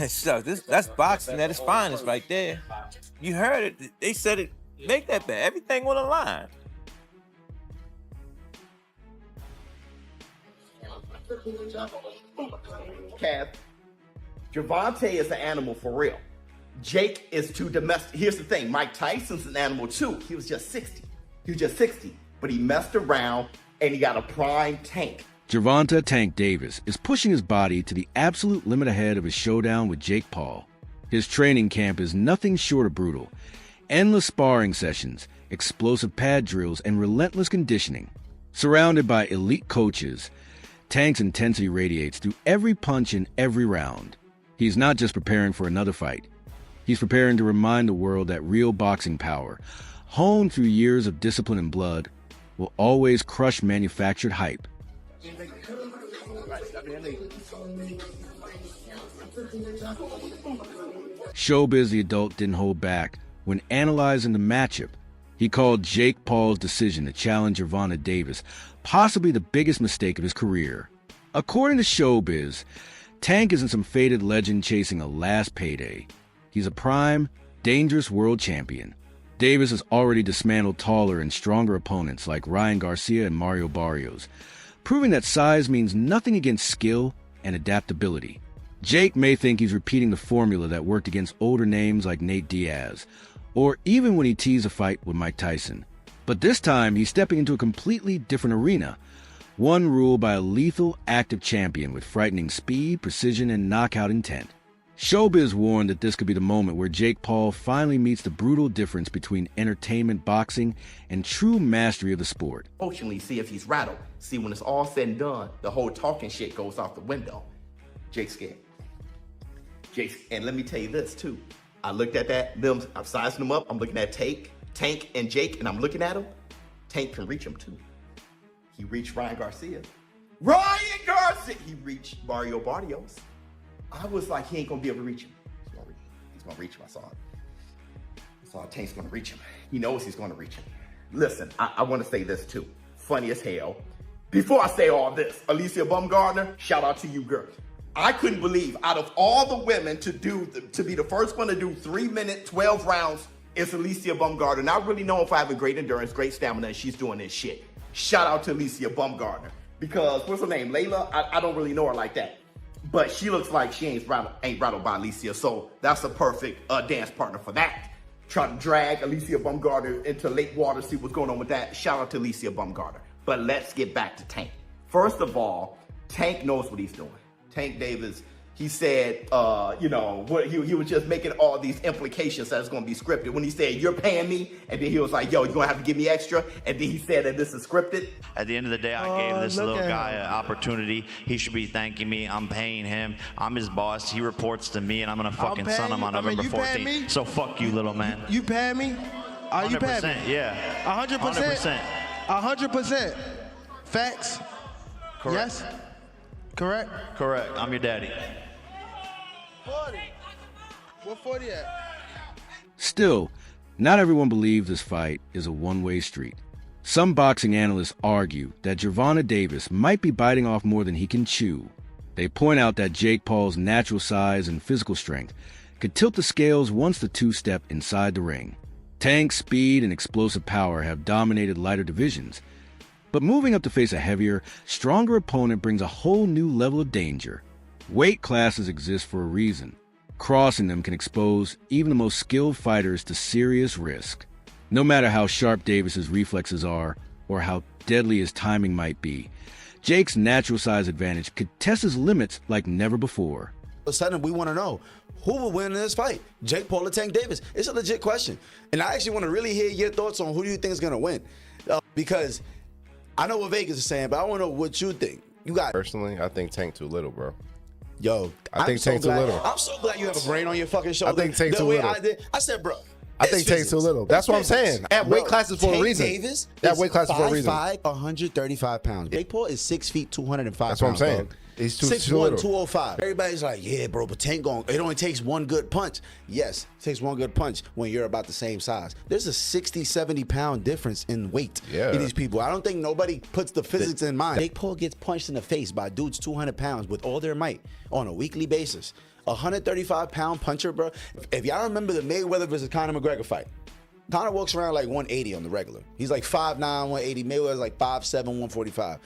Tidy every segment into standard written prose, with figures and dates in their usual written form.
So that's boxing at its finest right there. You heard it. They said it. Make that bet. Everything on the line. Cav, Gervonta is an animal for real. Jake is too domestic. Here's the thing, Mike Tyson's an animal too. He was just 60. But he messed around and he got a prime Tank. Gervonta Tank Davis is pushing his body to the absolute limit ahead of his showdown with Jake Paul. His training camp is nothing short of brutal. Endless sparring sessions, explosive pad drills, and relentless conditioning. Surrounded by elite coaches, Tank's intensity radiates through every punch in every round. He's not just preparing for another fight. He's preparing to remind the world that real boxing power, honed through years of discipline and blood, will always crush manufactured hype. Showbiz the adult didn't hold back when analyzing the matchup. He called Jake Paul's decision to challenge Gervonta Davis possibly the biggest mistake of his career. According to Showbiz, Tank isn't some faded legend chasing a last payday. He's a prime, dangerous world champion. Davis has already dismantled taller and stronger opponents like Ryan Garcia and Mario Barrios, proving that size means nothing against skill and adaptability. Jake may think he's repeating the formula that worked against older names like Nate Diaz, or even when he teased a fight with Mike Tyson. But this time, he's stepping into a completely different arena, one ruled by a lethal, active champion with frightening speed, precision, and knockout intent. Showbiz warned that this could be the moment where Jake Paul finally meets the brutal difference between entertainment boxing and true mastery of the sport. Emotionally, see if he's rattled. See, when it's all said and done, the whole talking shit goes out the window. Jake's scared. And let me tell you this too. I looked at that, I'm sizing them up. I'm looking at Tank and Jake, and I'm looking at them. Tank can reach him too. He reached Ryan Garcia. He reached Mario Barrios. I was like, he ain't gonna be able to reach him. He's gonna reach him. I saw Tank's gonna reach him. He knows he's gonna reach him. Listen, I wanna say this too. Funny as hell. Before I say all this, Alicia Baumgartner, shout out to you, girl. I couldn't believe out of all the women to be the first one to do 3 minute, 12 rounds is Alicia Baumgartner. And I really know if I have a great endurance, great stamina, and she's doing this shit. Shout out to Alicia Baumgartner. Because, what's her name, Layla? I don't really know her like that. But she looks like she ain't rattled by Alicia. So that's a perfect dance partner for that. Try to drag Alicia Baumgartner into lake water, see what's going on with that. Shout out to Alicia Baumgartner. But let's get back to Tank. First of all, Tank knows what he's doing. Tank Davis, he said, he was just making all these implications that it's going to be scripted. When he said, you're paying me, and then he was like, yo, you're going to have to give me extra, and then he said that this is scripted. At the end of the day, I gave this little guy an opportunity. He should be thanking me. I'm paying him. I'm his boss. He reports to me, and I'm going to fucking son him on November 14th. So fuck you, little man. You paying me? Are you paying me? Yeah. 100%? 100%. Facts? Correct. Yes? Correct? Correct. I'm your daddy. 40. Where 40 at? Still, not everyone believes this fight is a one-way street. Some boxing analysts argue that Gervonta Davis might be biting off more than he can chew. They point out that Jake Paul's natural size and physical strength could tilt the scales once the two step inside the ring. Tank's speed and explosive power have dominated lighter divisions, but moving up to face a heavier, stronger opponent brings a whole new level of danger. Weight classes exist for a reason. Crossing them can expose even the most skilled fighters to serious risk. No matter how sharp Davis's reflexes are or how deadly his timing might be, Jake's natural size advantage could test his limits like never before. All of a sudden, we want to know who will win in this fight, Jake Paul or Tank Davis. It's a legit question. And I actually want to really hear your thoughts on who do you think is going to win. Because I know what Vegas is saying, but I want to know what you think. You got Personally, I think Tank too little, bro. Yo, I think Tank too little. I'm so glad you have a brain on your fucking shoulder. I think Tank too little. I said, bro. I think Tank's too little. That's what I'm saying. That weight class is for a reason. Davis that weight class is for a reason. 5'5", 135 pounds. Jake Paul is 6 feet, 205 pounds. That's what I'm saying. Dog. He's too 6'1", little. 205. Everybody's like, yeah, bro, but Tank it only takes one good punch. Yes, it takes one good punch when you're about the same size. There's a 60, 70-pound difference in weight in these people. I don't think nobody puts the physics in mind. Jake Paul gets punched in the face by dudes 200 pounds with all their might on a weekly basis. A 135-pound puncher, bro. If y'all remember the Mayweather versus Conor McGregor fight, Conor walks around like 180 on the regular. He's like 5'9", 180. Mayweather's like 5'7", 145.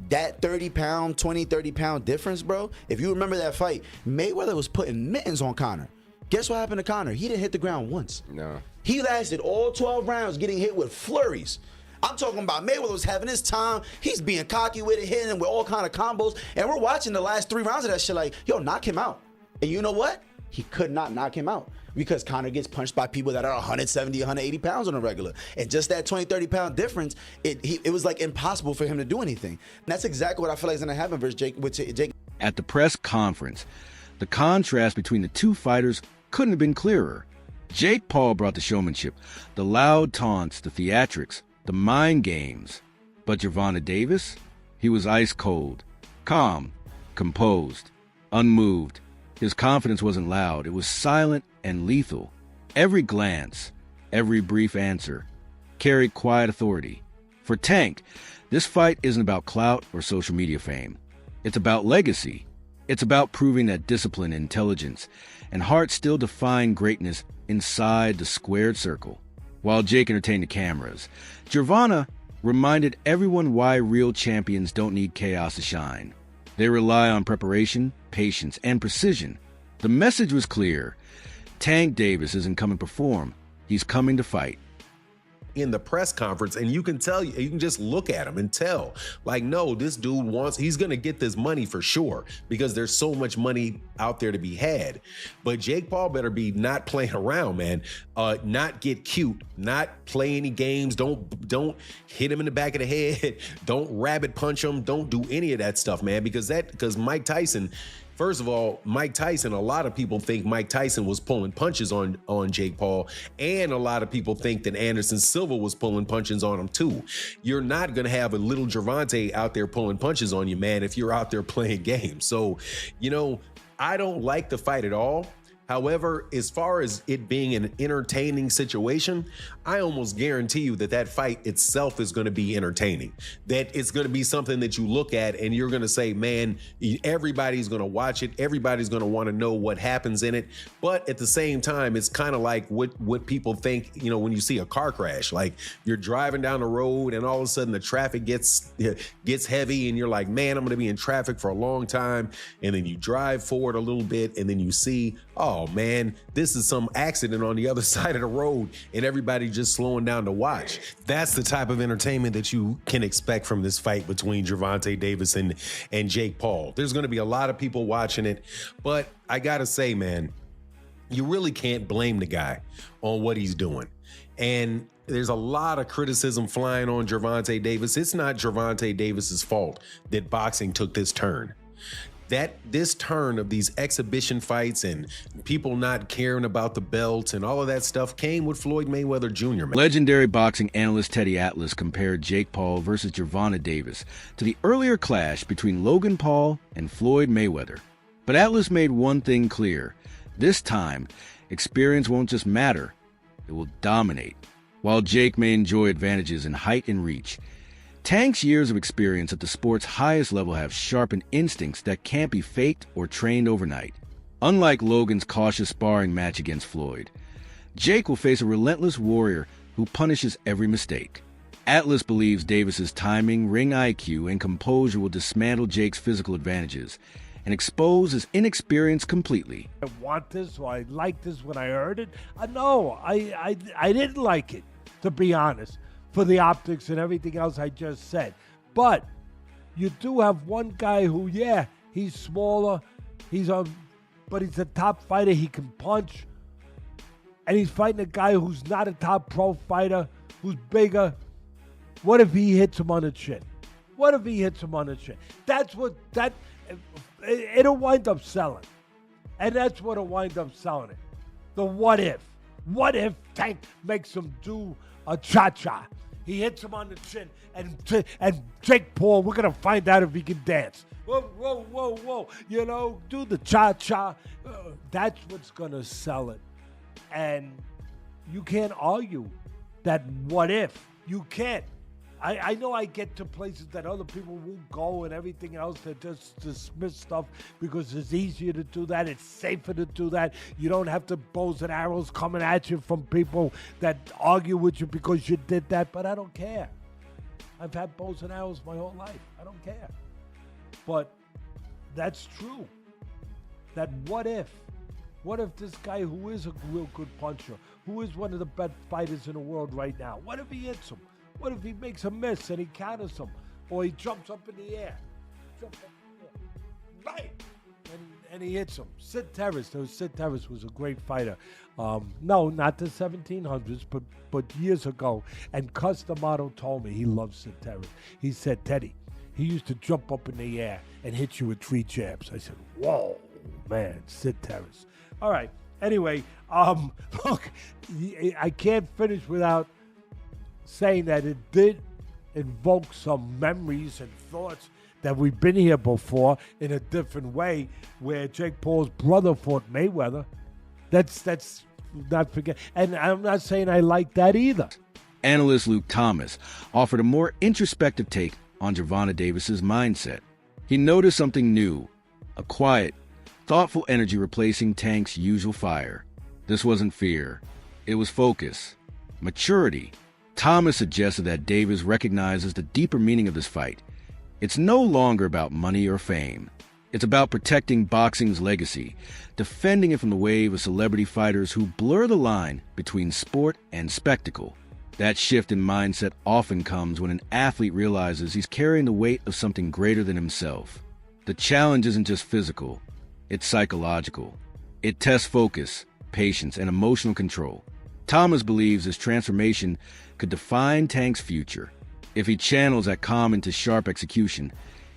That 30-pound, 20, 30-pound difference, bro. If you remember that fight, Mayweather was putting mittens on Conor. Guess what happened to Conor? He didn't hit the ground once. No. He lasted all 12 rounds getting hit with flurries. I'm talking about Mayweather was having his time. He's being cocky with it, hitting him with all kind of combos. And we're watching the last 3 rounds of that shit like, yo, knock him out. And you know what? He could not knock him out because Conor gets punched by people that are 170, 180 pounds on a regular. And just that 20, 30-pound difference, it was like impossible for him to do anything. And that's exactly what I feel like is going to happen versus Jake. At the press conference, the contrast between the two fighters couldn't have been clearer. Jake Paul brought the showmanship, the loud taunts, the theatrics, the mind games. But Gervonta Davis, he was ice cold, calm, composed, unmoved. His confidence wasn't loud. It was silent and lethal. Every glance, every brief answer carried quiet authority. For Tank, this fight isn't about clout or social media fame. It's about legacy. It's about proving that discipline, intelligence, and heart still define greatness inside the squared circle. While Jake entertained the cameras, Gervonta reminded everyone why real champions don't need chaos to shine. They rely on preparation, patience, and precision. The message was clear. Tank Davis isn't coming to perform. He's coming to fight. In the press conference, and you can tell, you can just look at him and tell, like, no, this dude he's gonna get this money for sure because there's so much money out there to be had. But Jake Paul better be not playing around, man. Not get cute, not play any games. Don't hit him in the back of the head. Don't rabbit punch him. Don't do any of that stuff, man, because Mike Tyson. First of all, Mike Tyson, a lot of people think Mike Tyson was pulling punches on Jake Paul, and a lot of people think that Anderson Silva was pulling punches on him too. You're not going to have a little Gervonta out there pulling punches on you, man, if you're out there playing games. So, I don't like the fight at all. However, as far as it being an entertaining situation, I almost guarantee you that fight itself is going to be entertaining. That it's going to be something that you look at and you're going to say, man, everybody's going to watch it. Everybody's going to want to know what happens in it. But at the same time, it's kind of like what people think, when you see a car crash, like you're driving down the road and all of a sudden the traffic gets heavy and you're like, man, I'm going to be in traffic for a long time. And then you drive forward a little bit and then you see, oh man, this is some accident on the other side of the road and everybody just slowing down to watch. That's the type of entertainment that you can expect from this fight between Gervonta Davis and Jake Paul. There's going to be a lot of people watching it, but I got to say, man, you really can't blame the guy on what he's doing. And there's a lot of criticism flying on Gervonta Davis. It's not Gervonta Davis's fault that boxing took this turn. This turn of these exhibition fights and people not caring about the belts and all of that stuff came with Floyd Mayweather Jr. Man. Legendary boxing analyst Teddy Atlas compared Jake Paul versus Gervonta Davis to the earlier clash between Logan Paul and Floyd Mayweather. But Atlas made one thing clear. This time, experience won't just matter, it will dominate. While Jake may enjoy advantages in height and reach, Tank's years of experience at the sport's highest level have sharpened instincts that can't be faked or trained overnight. Unlike Logan's cautious sparring match against Floyd, Jake will face a relentless warrior who punishes every mistake. Atlas believes Davis's timing, ring IQ, and composure will dismantle Jake's physical advantages and expose his inexperience completely. I want this, or I like this when I heard it. No, I didn't like it, to be honest, for the optics and everything else I just said. But you do have one guy who, yeah, he's smaller, but he's a top fighter, he can punch, and he's fighting a guy who's not a top pro fighter, who's bigger. What if he hits him on the chin? What if he hits him on the chin? It'll wind up selling. And that's what'll wind up selling it. The what if. What if Tank makes him do a cha-cha? He hits him on the chin, and Jake Paul, we're going to find out if he can dance. Whoa, whoa, whoa, whoa. You know, do the cha-cha. That's what's going to sell it. And you can't argue that what if. You can't. I know I get to places that other people won't go and everything else. They just dismiss stuff because it's easier to do that. It's safer to do that. You don't have the bows and arrows coming at you from people that argue with you because you did that. But I don't care. I've had bows and arrows my whole life. I don't care. But that's true. That what if? What if this guy who is a real good puncher, who is one of the best fighters in the world right now, what if he hits him? What if he makes a miss and he counters him? Or he jumps up in the air. Right! And he hits him. Sid Terrace was a great fighter. No, not the 1700s, but years ago. And Cus D'Amato told me he loves Sid Terrace. He said, Teddy, he used to jump up in the air and hit you with 3 jabs. I said, whoa, man, Sid Terrace. All right. Anyway, look, I can't finish without saying that it did invoke some memories and thoughts that we've been here before in a different way, where Jake Paul's brother fought Mayweather. That's not forget. And I'm not saying I like that either. Analyst Luke Thomas offered a more introspective take on Gervonta Davis's mindset. He noticed something new, a quiet, thoughtful energy replacing Tank's usual fire. This wasn't fear. It was focus, maturity. Thomas suggested that Davis recognizes the deeper meaning of this fight. It's no longer about money or fame. It's about protecting boxing's legacy, defending it from the wave of celebrity fighters who blur the line between sport and spectacle. That shift in mindset often comes when an athlete realizes he's carrying the weight of something greater than himself. The challenge isn't just physical, it's psychological. It tests focus, patience, and emotional control. Thomas believes this transformation could define Tank's future. If he channels that calm into sharp execution,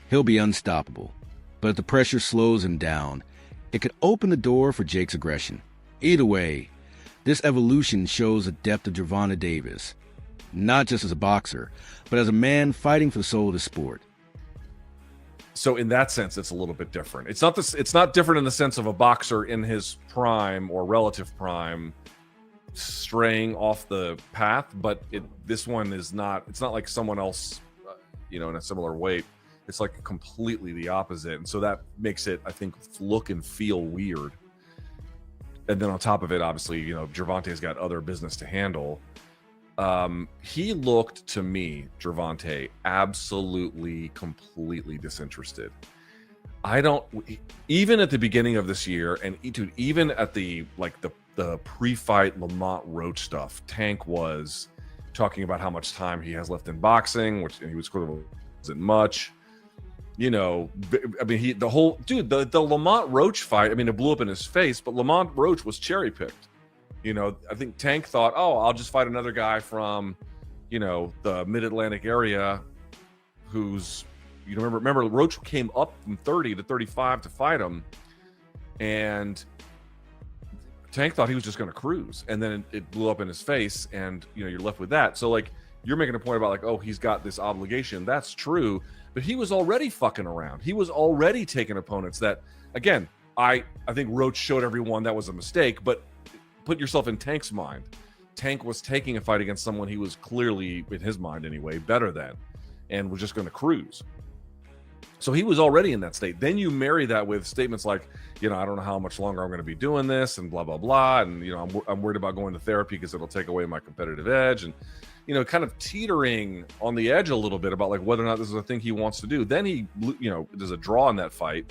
he'll be unstoppable. But if the pressure slows him down, it could open the door for Jake's aggression. Either way, this evolution shows the depth of Gervonta Davis, not just as a boxer, but as a man fighting for the soul of the sport. So in that sense, it's a little bit different. It's not different in the sense of a boxer in his prime or relative prime straying off the path, but this one is not. It's not like someone else, in a similar weight. It's like completely the opposite, and so that makes it, I think, look and feel weird. And then on top of it, obviously, Gervonta's got other business to handle. He looked to me, Gervonta, absolutely, completely disinterested. Even at the beginning of this year, and even at the pre-fight Lamont Roach stuff, Tank was talking about how much time he has left in boxing, and he was clearly wasn't much. The Lamont Roach fight, it blew up in his face, but Lamont Roach was cherry-picked. I think Tank thought, I'll just fight another guy from, the Mid-Atlantic area who's, remember Roach came up from 30 to 35 to fight him, and Tank thought he was just going to cruise, and then it blew up in his face, and, you're left with that. So, you're making a point about, he's got this obligation. That's true, but he was already fucking around. He was already taking opponents that, again, I think Roach showed everyone that was a mistake, but put yourself in Tank's mind. Tank was taking a fight against someone he was clearly, in his mind anyway, better than, and was just going to cruise. So he was already in that state. Then you marry that with statements like, I don't know how much longer I'm going to be doing this, and blah, blah, blah. And, I'm worried about going to therapy because it'll take away my competitive edge. And, kind of teetering on the edge a little bit about whether or not this is a thing he wants to do. Then he, there's a draw in that fight.